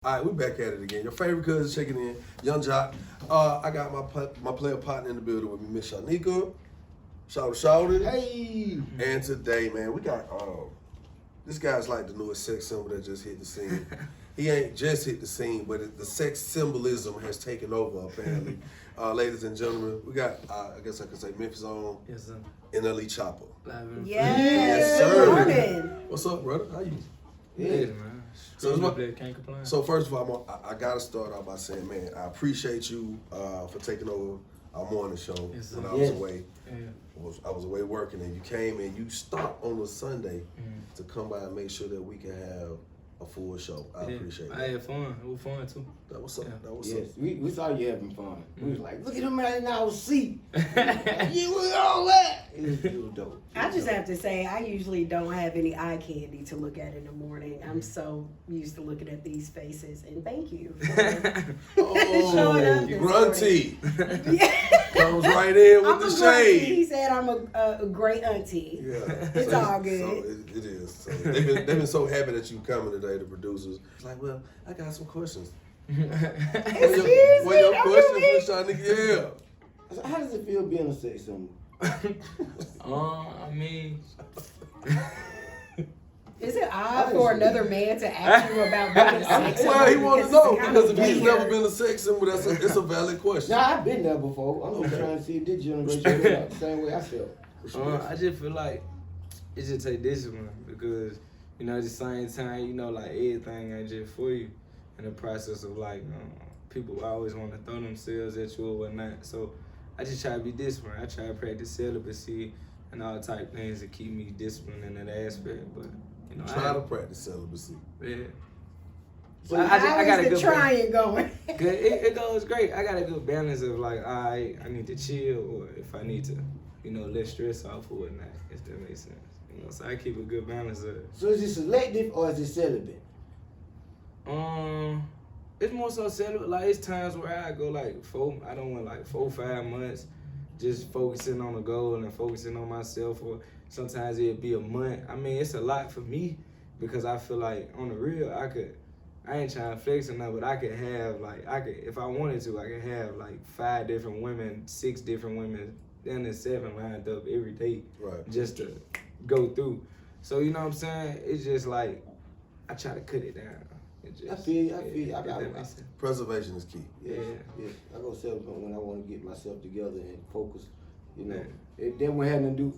All right, we back at it again. Your favorite cousin checking in, Young Jock. I got my player partner in the building with me, Miss Shanika. Shout it. Hey. And today, man, we got this guy's like the newest sex symbol that just hit the scene. He ain't just hit the scene, but the sex symbolism has taken over apparently. Ladies and gentlemen, we got I guess I could say Memphis on. Yes, sir. NLE Choppa. Yes, sir. Good morning. What's up, brother? How you? Yeah, man. Can't complain. So first of all, I gotta start out by saying, man, I appreciate you for taking over our morning show Yes, when sir. I was away. Yeah. I was away working, and you came and you stopped on a Sunday to come by and make sure that we can have a full show. I appreciate it. I had fun. It was fun too. That was up. Yeah. That was Yes, up. we saw you having fun. We was like, look at him right in our seat. You was all that. It was dope. I just have to say, I usually don't have any eye candy to look at in the morning. I'm so used to looking at these faces, and thank you for showing up this Grunty Yeah. comes right in with I'm the a grunty. shade. He said I'm a great auntie. Yeah, It's all good. So it is. So they've been so happy that you coming today, the producers. It's like, well, I got some questions. Excuse What me, your don't questions, do me. Miss Shanika? Yeah. So how does it feel being a sex symbol? I mean, Is it odd for another man to ask you about being a sex Well, he symbol? wants to Because know it's kind because of if he's weird. never been a sex symbol, it's a valid question. Now I've been there before. I'm just trying to see if this generation felt the same way I felt. I just feel like it just take discipline because, at the same time, like everything ain't just for you. In the process of like, people always want to throw themselves at you or whatnot. So I just try to be disciplined. I try to practice celibacy and all type things to keep me disciplined in that aspect. But Try to practice celibacy. Yeah. So I got a the good trying going? Good. It goes great. I got a good balance of like, I need to chill, or if I need to, let stress off or whatnot, if that makes sense. So I keep a good balance of it. So is it selective or is it celibate? It's more so celibate. Like it's times where I go like 4, 5 months, just focusing on the goal and focusing on myself, or sometimes it'd be a month. I mean, it's a lot for me because I feel like on the real, I ain't trying to flex or nothing, but I could have if I wanted to, I could have like 5 different women, 6 different women, then there's 7 lined up every day, Right. just to go through. So you know what I'm saying? It's just like I try to cut it down. I feel you. Preservation is key. Yeah. I go celibate when I want to get myself together and focus. If that one had to do.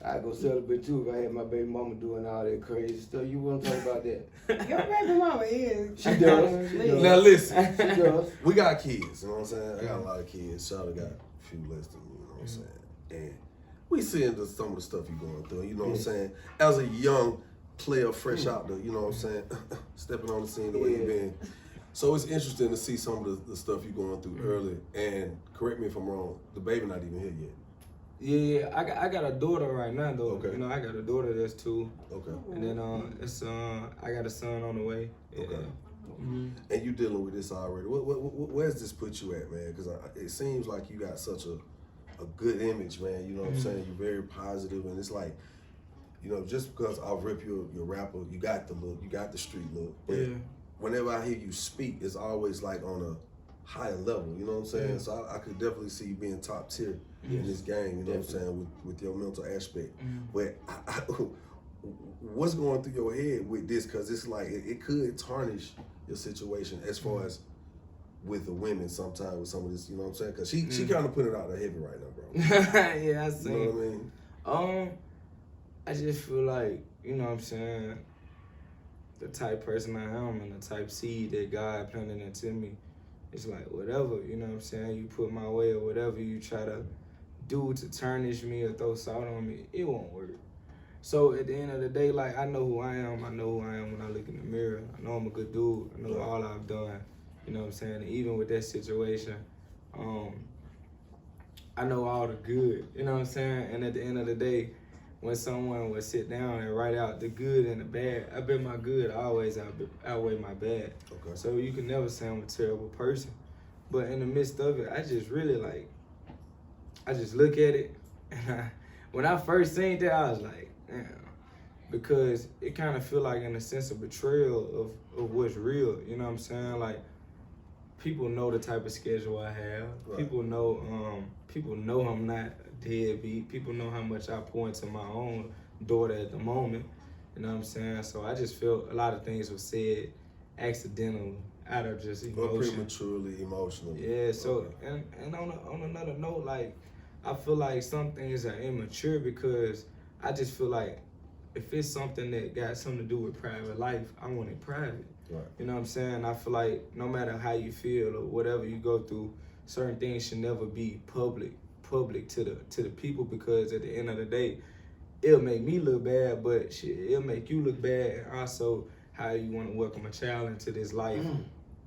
I go celibate too if I had my baby mama doing all that crazy stuff. You want to talk about that? Your baby mama is. She does. She does. Now listen, She does. we got kids, you know what I'm saying? I got a lot of kids. Shawty got a few less than me, you know what I'm saying? And we seeing some of the stuff you going through, you know what I'm saying? As a young player fresh out there, you know what I'm saying? Stepping on the scene the way you been. So it's interesting to see some of the stuff you going through early. And correct me if I'm wrong, the baby not even here yet. Yeah, I got a daughter right now though. Okay. I got a daughter that's 2. Okay. And then I got a son on the way. Yeah. Okay. And you dealing with this already. Where's this put you at, man? Because it seems like you got such a good image, man. You know what I'm saying? You're very positive, and it's like, just because I'll rip your rapper, you got the look, you got the street look. But whenever I hear you speak, it's always like on a higher level, you know what I'm saying? Yeah. So I could definitely see you being top tier in this game, you know what I'm saying, with your mental aspect. But what's going through your head with this? Because it's like, it could tarnish your situation as far as with the women sometimes with some of this, you know what I'm saying? Because she kind of put it out there heavy right now, bro. Yeah, I see. You know what I mean? I just feel like, you know what I'm saying, the type person I am and the type seed that God planted into me, it's like whatever, you know what I'm saying, you put my way or whatever you try to do to tarnish me or throw salt on me, it won't work. So at the end of the day, like, I know who I am. I know who I am when I look in the mirror. I know I'm a good dude. I know all I've done, you know what I'm saying? And even with that situation, I know all the good, you know what I'm saying? And at the end of the day, when someone would sit down and write out the good and the bad, I bet my good always outweigh my bad. Okay. So you can never say I'm a terrible person. But in the midst of it, I just really I just look at it. And when I first seen that, I was like, damn, because it kind of feel like in a sense of betrayal of what's real. You know what I'm saying? Like, people know the type of schedule I have. Right. People know I'm not a deadbeat. People know how much I pour into my own daughter at the moment. You know what I'm saying? So I just feel a lot of things were said accidentally, out of just Or emotion. prematurely, emotionally. Yeah, so Okay. and on another note, like, I feel like some things are immature because I just feel like if it's something that got something to do with private life, I want it private. Right. You know what I'm saying? I feel like no matter how you feel or whatever you go through, certain things should never be public to the people, because at the end of the day, it'll make me look bad, but shit, it'll make you look bad. And also, how you want to welcome a child into this life,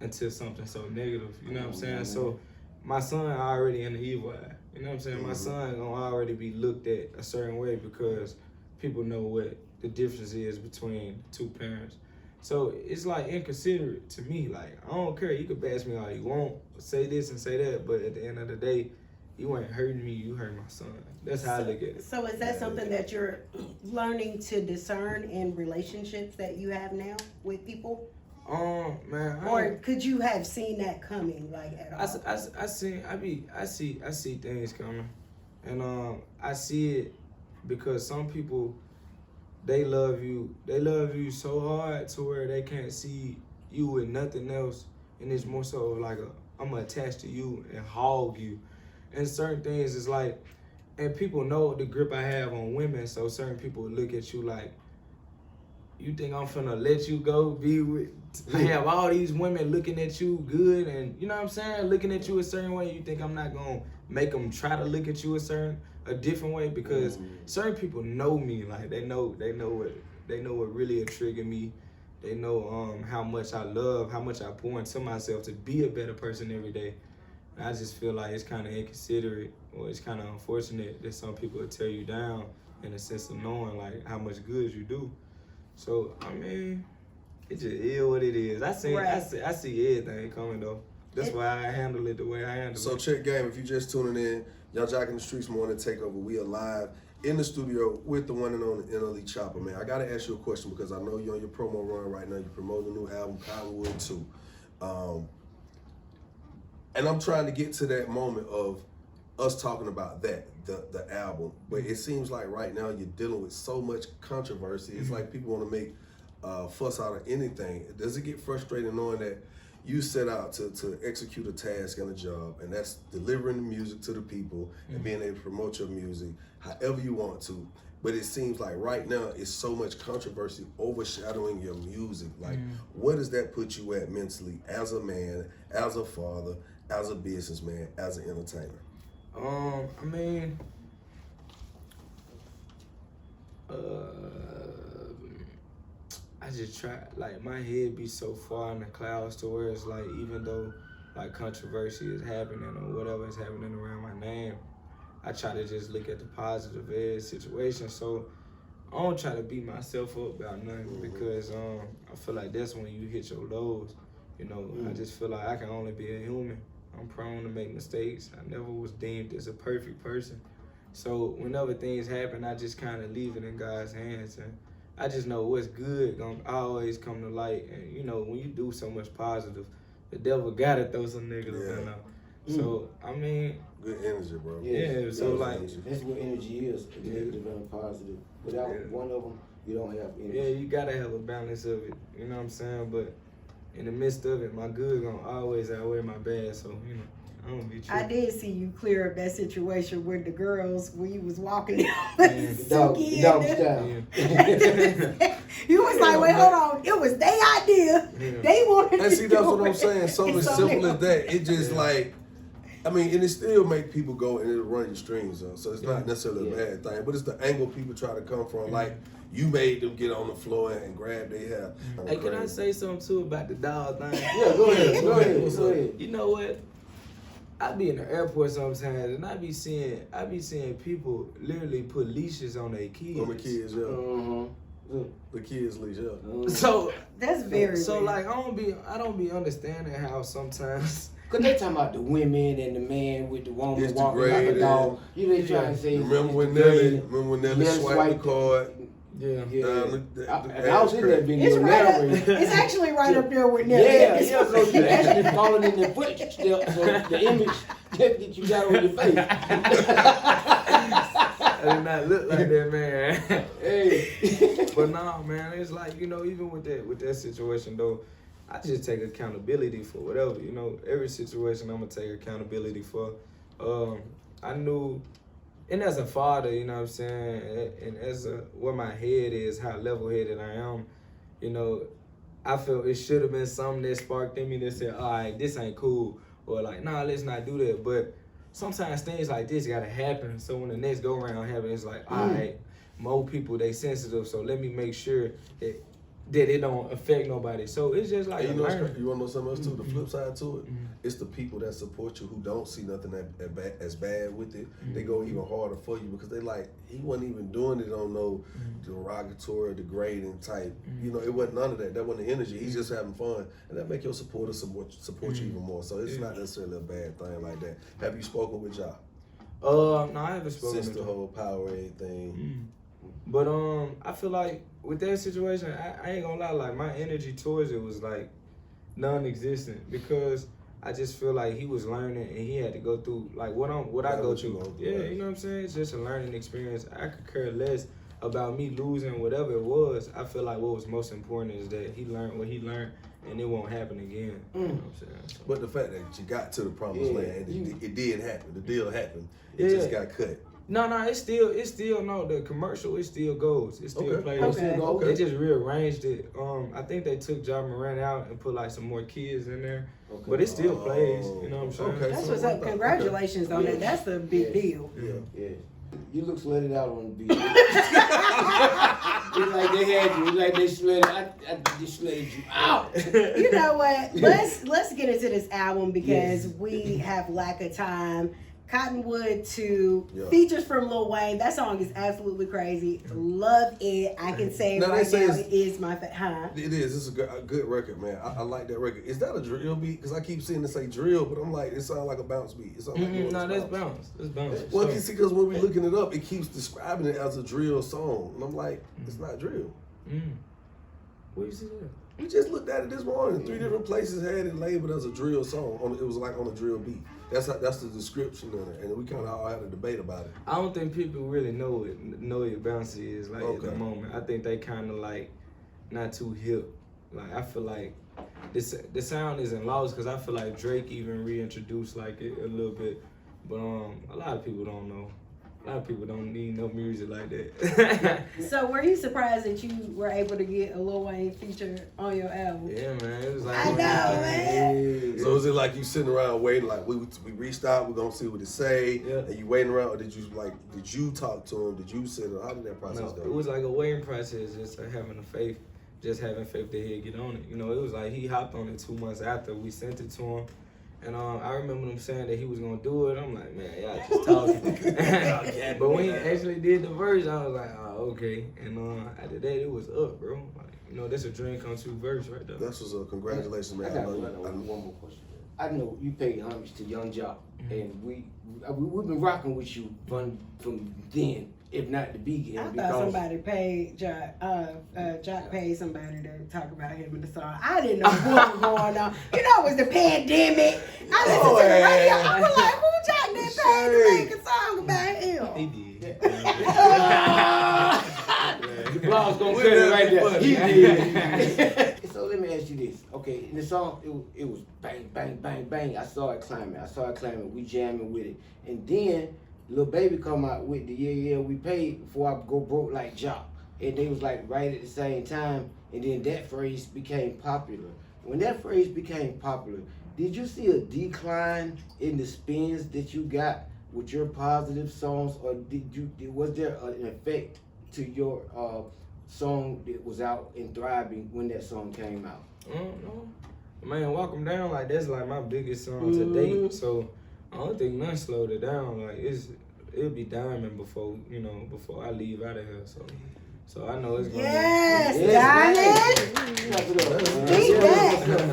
into something so negative. You know what I'm saying? So my son already in the evil eye. You know what I'm saying? My son gonna already be looked at a certain way because people know what the difference is between two parents. So it's like inconsiderate to me. Like, I don't care. You can bash me all you want, say this and say that, but at the end of the day, you ain't hurting me, you hurt my son. That's how I look at it. So is that something that you're learning to discern in relationships that you have now with people? Man, Or could you have seen that coming, like, at all? I see things coming, and I see it because some people, they love you so hard to where they can't see you with nothing else, and it's more so like I'm gonna attach to you and hog you, and certain things is like, and people know the grip I have on women, so certain people look at you like, you think I'm finna let you go be with, I have all these women looking at you good, and you know what I'm saying, looking at you a certain way, you think I'm not gonna make them try to look at you a different way, because certain people know me, like they know what really a trigger me. They know how much I love, how much I pour into myself to be a better person every day. And I just feel like it's kind of inconsiderate, or it's kind of unfortunate that some people will tear you down in a sense of knowing like how much good you do. So I mean, it just is what it is. I see everything coming though. That's why I handle it the way I handle it. So check game, if you just tuning in, y'all Jocking the Streets Morning Takeover. We are live in the studio with the one and only NLE Choppa, man. I gotta ask you a question because I know you're on your promo run right now. You're promoting the new album, Cottonwood 2. And I'm trying to get to that moment of us talking about that, the album. But it seems like right now you're dealing with so much controversy. It's like people want to make fuss out of anything. Does it get frustrating knowing that you set out to execute a task and a job, and that's delivering the music to the people and being able to promote your music however you want to, but it seems like right now it's so much controversy overshadowing your music. Like, where does that put you at mentally as a man, as a father, as a businessman, as an entertainer? I mean, I just try, like, my head be so far in the clouds to where it's like, even though like controversy is happening or whatever is happening around my name, I try to just look at the positive edge situation. So I don't try to beat myself up about nothing because I feel like that's when you hit your lows. You know, I just feel like I can only be a human. I'm prone to make mistakes. I never was deemed as a perfect person. So whenever things happen, I just kind of leave it in God's hands, and I just know what's good gonna always come to light. And you know, when you do so much positive, the devil gotta throw some negative in there. So I mean, good energy, bro. Yeah, so like, that's what energy is, negative and positive. Without one of them, you don't have energy. yeah, you gotta have a balance of it. You know what I'm saying? But in the midst of it, my good gonna always outweigh my bad. So you know, I don't be tripping. I did see you clear up that situation with the girls when you was walking down The dog style. You was like, wait, hold on. It was their idea. They wanted And to see, that's do what I'm it. saying. Something And so simple they- as that. It just like, I mean, and it still make people go and it'll run your strings up. So it's not necessarily a bad thing, but it's the angle people try to come from. Like, you made them get on the floor and grab their hair. Hey, can I say something too about the dog thing? Yeah, go ahead. You know what? I be in the airport sometimes, and I be seeing people literally put leashes on their kids. On the kids, the kids leash, So That's very so weird. like I don't be understanding how sometimes. Cause they talking about the women and the man with the woman It's walking like a degrading. dog. You know they trying to say. Remember when it's Nelly degrading. swiped the Nelly swiped card? Yeah. And I was in that video It's right up, narrating. it's actually right up there with Nelly. Yeah, so you actually falling in the footsteps, so the image that you got on your face. I did not look like that, man. Hey. But nah, man, it's like, you know, even with that situation though, I just take accountability for whatever, you know, every situation I'm gonna take accountability for. I knew, and as a father, you know what I'm saying, and as where my head is, how level-headed I am, you know, I felt it should have been something that sparked in me that said, all right, this ain't cool, or like, nah, let's not do that. But sometimes things like this gotta happen, so when the next go-around happens, it's like, all right, more people, they sensitive, so let me make sure that it don't affect nobody. So it's just like, you know, you want to know something else too? The flip side to it, it's the people that support you who don't see nothing as bad with it. They go even harder for you because they like, he wasn't even doing it on no derogatory, degrading type. You know, it wasn't none of that. That wasn't the energy. He's just having fun, and that make your supporters support you even more. So it's not necessarily a bad thing like that. Have you spoken with y'all? No, I haven't spoken Since to the whole power thing. But I feel like with that situation, I ain't gonna lie, like my energy towards it was like non-existent because I just feel like he was learning and he had to go through like what I go through. Yeah, you know what I'm saying? It's just a learning experience. I could care less about me losing whatever it was. I feel like what was most important is that he learned what he learned and it won't happen again. You know what I'm saying? So. But the fact that you got to the promised land and it did happen, the deal happened, it Yeah. just got cut. No, it's still no, the commercial, it still goes. It still plays. Okay. They just rearranged it. I think they took Ja Morant out and put like some more kids in there. Okay. But it still plays, you know what I'm saying? Okay. That's what's up. Congratulations on that. That's a big deal. Yeah. You look slutted out on the beat. It's like they had you. It's like they slutted you out. You know what? Let's get into this album because we have lack of time. Cottonwood 2, features from Lil Wayne. That song is absolutely crazy. Love it. I can say now, right now it is my favorite. It is. It's a good record, man. I like that record. Is that a drill beat? Because I keep seeing it say drill, but I'm like, it sounds like a bounce beat. It sounds like no, that's bounce. That's bounce. Well, you see, because when we're looking it up, it keeps describing it as a drill song. And I'm like, it's not drill. Where you see that? We just looked at it this morning. 3 different places had it labeled as a drill song. It was like on a drill beat. That's the description of it, and we kind of all had a debate about it. I don't think people really know what bouncy is like at the moment. I think they kind of like not too hip. Like I feel like the sound isn't lost because I feel like Drake even reintroduced like it a little bit, but a lot of people don't know. A lot of people don't need no music like that. So were you surprised that you were able to get a Lil Wayne feature on your album? Yeah, man. It was like I know, man. So is it like you sitting around waiting, like we reached out, we're gonna see what it say, and you waiting around, or did you talk to him? Did you sit? How did that process go? It was like a waiting process, just having faith that he'd get on it. You know, it was like he hopped on it 2 months after we sent it to him. And I remember him saying that he was gonna do it. I'm like, man, y'all just talking. But when he actually did the verse, I was like, oh, okay. And after that, it was up, bro. Like, you know, that's a dream come true verse right there. That's what's up. Congratulations, man. I got one more question. I know you paid homage to Young Jock, and we've been rocking with you from then, if not the beginning. I thought somebody paid Jock paid somebody to talk about him in the song. I didn't know what was going on. You know, it was the pandemic. I listened to the radio. I was like, who Jock didn't pay to make a song about him? He did. The blog's gonna cut it right there. He did. So let me ask you this. Okay, in the song, it was bang, bang, bang, bang. I saw it climbing. We jamming with it. And then Lil Baby come out with the yeah, we paid before I go broke like Jock. And they was like right at the same time. And then that phrase became popular. When that phrase became popular, did you see a decline in the spins that you got with your positive songs, or was there an effect to your song that was out and thriving when that song came out? No. Man, Walk 'Em Down, like that's like my biggest song to date. So I don't think nothing slowed it down. Like it'll be diamond before I leave out of here. So I know it's gonna Diamond.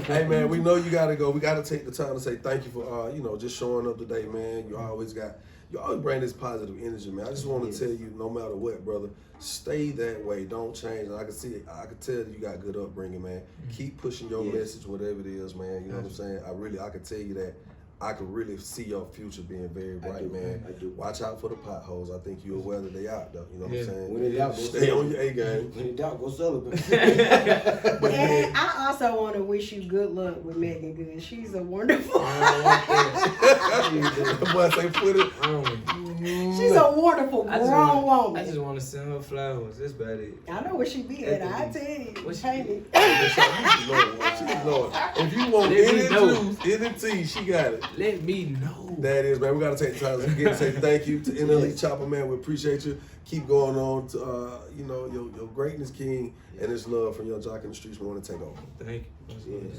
Hey man, we know you gotta go. We gotta take the time to say thank you for just showing up today, man. You always got you always bring this positive energy, man. I just want to tell you, no matter what, brother, stay that way. Don't change. And I can tell you got good upbringing, man. Keep pushing your message, whatever it is, man. You know what I'm saying? I can tell you that. I can really see your future being very bright, man. I do. Watch out for the potholes. I think you're aware that they out though. You know what I'm saying? When in doubt, go stay on your A game. When in doubt, go Sullivan. But And I also want to wish you good luck with Megan Good. She's a wonderful. boy, say put it. She's a wonderful grown woman. I just want to send her flowers. That's about it. I know where she be at. I tell you, What she Painted. She's Lord. If you want Let me any know. juice, any tea, she got it. Let me know. That is, man. We gotta take the time again to say thank you to NLE Choppa, man. We appreciate you. Keep going on to your greatness, King, and this love from Young Jock in the streets. We want to take over. Thank you.